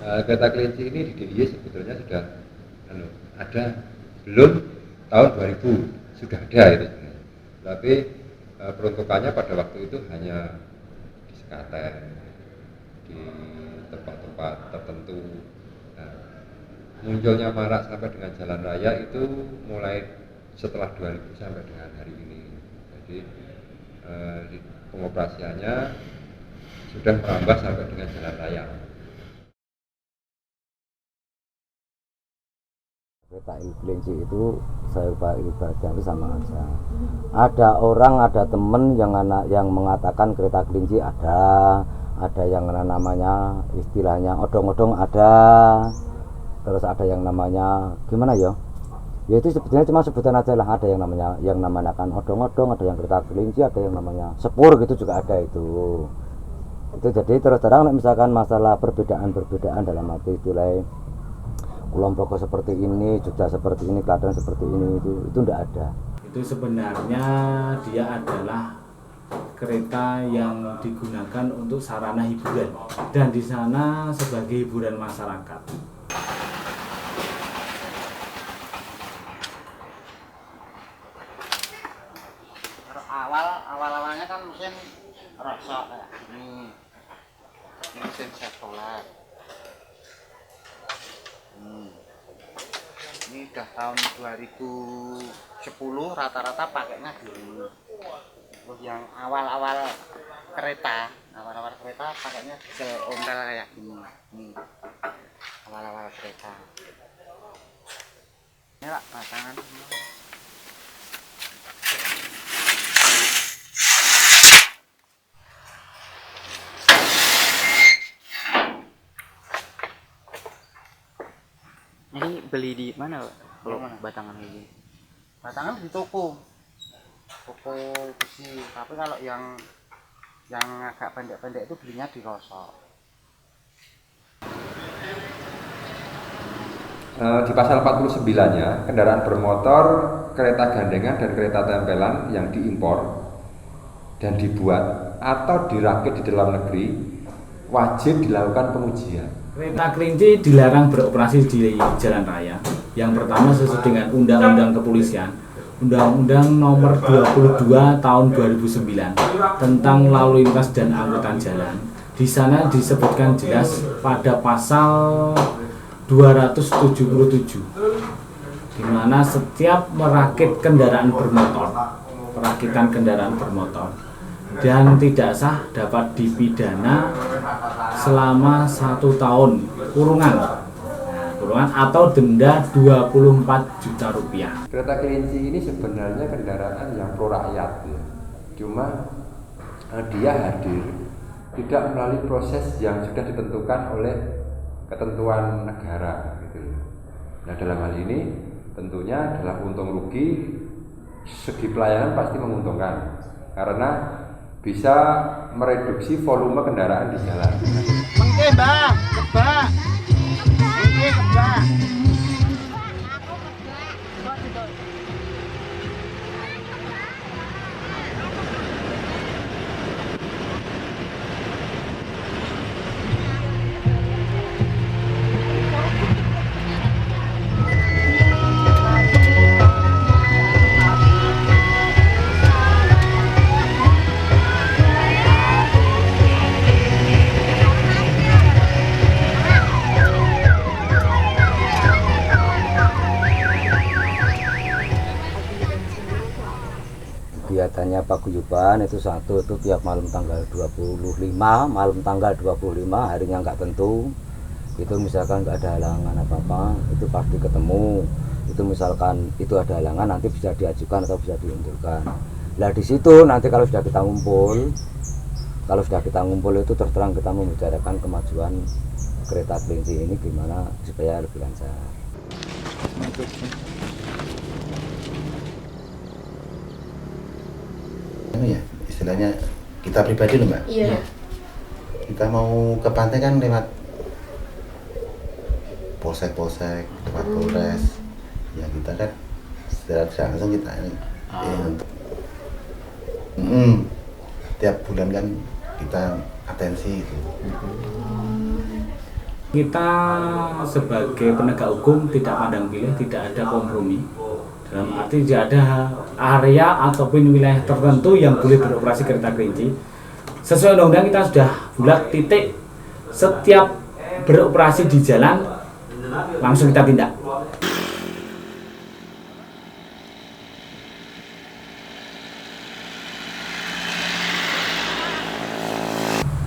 Kereta kelinci ini di DIY sebetulnya sudah ada, belum tahun 2000 sudah ada itu sebenarnya. Tapi peruntukannya pada waktu itu hanya di Sekaten, di tempat-tempat tertentu. Nah, munculnya marak sampai dengan jalan raya itu mulai setelah 2000 sampai dengan hari ini. Jadi pengoperasiannya sudah merambah sampai dengan jalan raya. Kereta kelinci itu saya ibaratkan itu sama aja. Ada orang, ada temen yang mengatakan kereta kelinci ada yang namanya istilahnya odong-odong ada, terus ada yang namanya gimana ya? Ya itu sebetulnya cuma sebutan aja lah. Ada yang namanya kan odong-odong, ada yang kereta kelinci, ada yang namanya sepur gitu juga ada itu. Itu jadi terus terang misalkan masalah perbedaan dalam arti istilah Kulon Progo seperti ini, Jogja seperti ini, Klaten seperti ini, itu tidak ada. Itu sebenarnya dia adalah kereta yang digunakan untuk sarana hiburan dan di sana sebagai hiburan masyarakat. Awalnya kan mesin rosok kayak gini, mesin Chevrolet. Ini udah tahun 2010 rata-rata pakainya dulu. Terus yang awal-awal kereta pakainya diesel ontel kayak gini. Awal-awal kereta. Ini lah pasangan. Ini beli di mana, Pak? Kalau batangan ini? Batangan di toko besi. Tapi kalau yang agak pendek-pendek itu belinya di Rosok. Di pasal 49-nya, kendaraan bermotor, kereta gandengan dan kereta tempelan yang diimpor dan dibuat atau dirakit di dalam negeri wajib dilakukan pengujian. Kereta kelinci dilarang beroperasi di jalan raya. Yang pertama sesuai dengan Undang-Undang Kepolisian, Undang-Undang Nomor 22 Tahun 2009 tentang Lalu Lintas dan Angkutan Jalan. Di sana disebutkan jelas pada pasal 277, di mana setiap merakit kendaraan bermotor, perakitan kendaraan bermotor dan tidak sah dapat dipidana selama 1 tahun kurungan atau denda 24 juta rupiah. Kereta kelinci ini sebenarnya kendaraan yang pro rakyat ya. Cuma dia hadir tidak melalui proses yang sudah ditentukan oleh ketentuan negara gitu. Nah dalam hal ini tentunya adalah untung rugi, segi pelayanan pasti menguntungkan karena bisa mereduksi volume kendaraan di jalan. Mengke Mbak, kebak. Mengke kebak. Kegiatannya paguyuban itu satu itu tiap malam tanggal 25 harinya nggak tentu, itu misalkan nggak ada halangan apa-apa itu pasti ketemu. Itu misalkan itu ada halangan nanti bisa diajukan atau bisa diundurkan. Nah di situ nanti kalau sudah kita ngumpul itu terus terang kita membicarakan kemajuan kereta kelinci ini gimana supaya lebih lancar. Ya istilahnya kita pribadi loh Mbak. Iya. Kita mau ke pantai kan lewat polsek lewat polres ya, kita kan secara langsung kita ini tiap bulan kan kita atensi itu Kita sebagai penegak hukum tidak pandang pilih, tidak ada kompromi. Dalam arti tidak ada area ataupun wilayah tertentu yang boleh beroperasi kereta kelinci. Sesuai undang-undang kita sudah bulat titik, setiap beroperasi di jalan langsung kita tindak.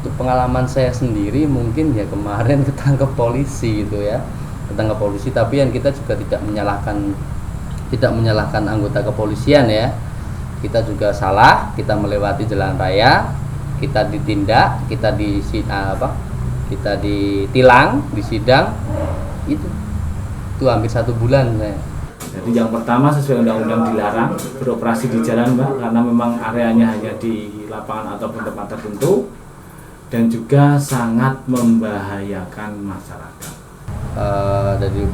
Untuk pengalaman saya sendiri mungkin ya kemarin ketangkep polisi gitu ya, ketangkep polisi, tapi yang kita juga tidak menyalahkan anggota kepolisian ya. Kita juga salah, kita melewati jalan raya, kita ditindak, kita ditilang, disidang, itu hampir 1 bulan saya. Jadi yang pertama sesuai undang-undang dilarang beroperasi di jalan, Mbak, karena memang areanya hanya di lapangan ataupun tempat tertentu dan juga sangat membahayakan masyarakat. Dari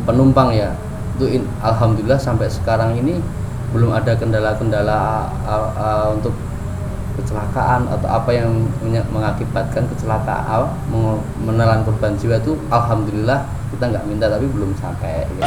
penumpang ya, itu alhamdulillah sampai sekarang ini belum ada kendala-kendala untuk kecelakaan atau apa yang mengakibatkan kecelakaan, menelan korban jiwa itu alhamdulillah kita nggak minta, tapi belum sampai gitu.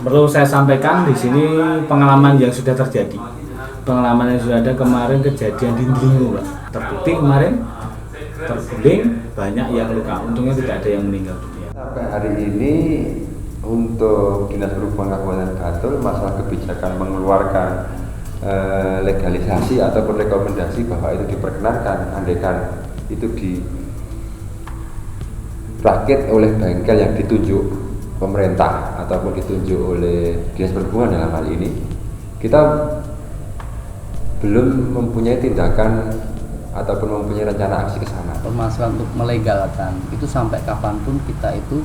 Perlu saya sampaikan di sini pengalaman yang sudah terjadi. Pengalaman yang sudah ada kemarin kejadian di Ndlingo, Mbak. Terbukti kemarin terguling, banyak yang luka. Untungnya tidak ada yang meninggal dunia. Sampai hari ini untuk Dinas Perhubungan Kabupaten Bantul masalah kebijakan mengeluarkan legalisasi ataupun rekomendasi bahwa itu diperkenankan, andaikan itu dirakit oleh bengkel yang ditunjuk pemerintah ataupun ditunjuk oleh Dinas Perhubungan dalam hal ini, kita belum mempunyai tindakan ataupun mempunyai rencana aksi ke sana. Permasalahan untuk melegalkan itu sampai kapanpun kita itu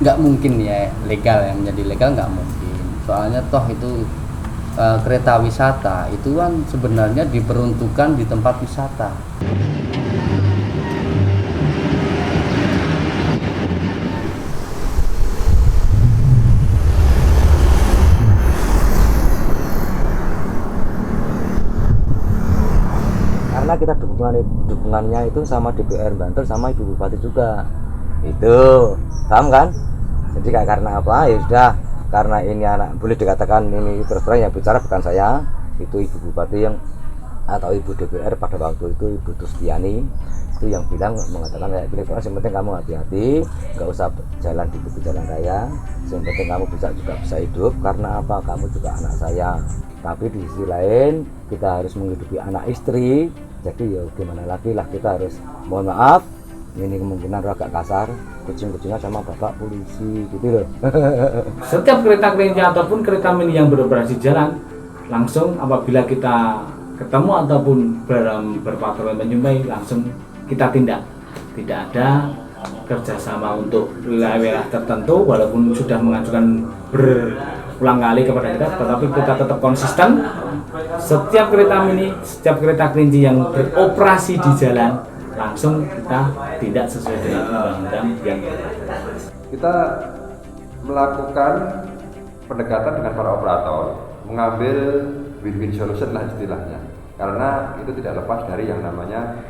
nggak mungkin ya legal, yang menjadi legal nggak mungkin. Soalnya toh itu kereta wisata itu kan sebenarnya diperuntukkan di tempat wisata. Karena kita dukungannya itu sama DPR Bantul sama Ibu Bupati juga, itu paham kan? Jadi kayak karena apa ya sudah, karena ini anak boleh dikatakan ini terus terang yang bicara bukan saya, itu Ibu Bupati yang atau Ibu DPR pada waktu itu Ibu Tustiani itu yang bilang mengatakan kayak gini, yang penting kamu hati-hati, nggak usah jalan di pinggir jalan raya, yang penting kamu bisa hidup, karena apa, kamu juga anak saya. Tapi di sisi lain kita harus menghidupi anak istri, jadi ya gimana lagi lah, kita harus mohon maaf ini kemungkinan agak kasar, kucing-kucingan sama bapak polisi gitu loh. Setiap kereta kelinci ataupun kereta mini yang beroperasi jalan, langsung apabila kita ketemu ataupun berpatroli menjumpai, langsung kita tindak. Tidak ada kerjasama untuk wilayah tertentu, walaupun sudah mengajukan berulang kali kepada kita, tetapi kita tetap konsisten. Setiap kereta mini, setiap kereta kelinci yang beroperasi di jalan, langsung kita tidak sesuai dengan undang-undang yang Kita melakukan pendekatan dengan para operator, mengambil win-win solution lah istilahnya, karena itu tidak lepas dari yang namanya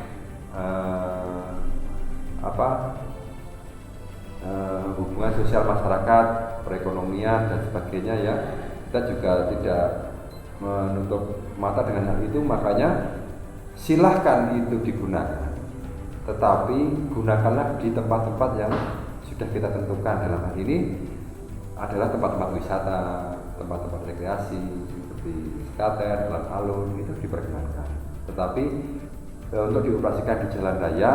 hubungan sosial masyarakat, perekonomian dan sebagainya ya. Kita juga tidak menutup mata dengan hal itu, makanya silahkan itu digunakan, tetapi gunakanlah di tempat-tempat yang sudah kita tentukan. Dalam hal ini adalah tempat-tempat wisata, tempat-tempat rekreasi seperti skater, alun-alun, itu diperkenankan. Tetapi untuk dioperasikan di jalan raya,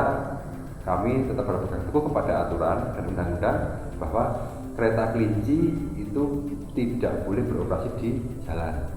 kami tetap berpegang teguh kepada aturan dan undang-undang bahwa kereta kelinci itu tidak boleh beroperasi di jalan.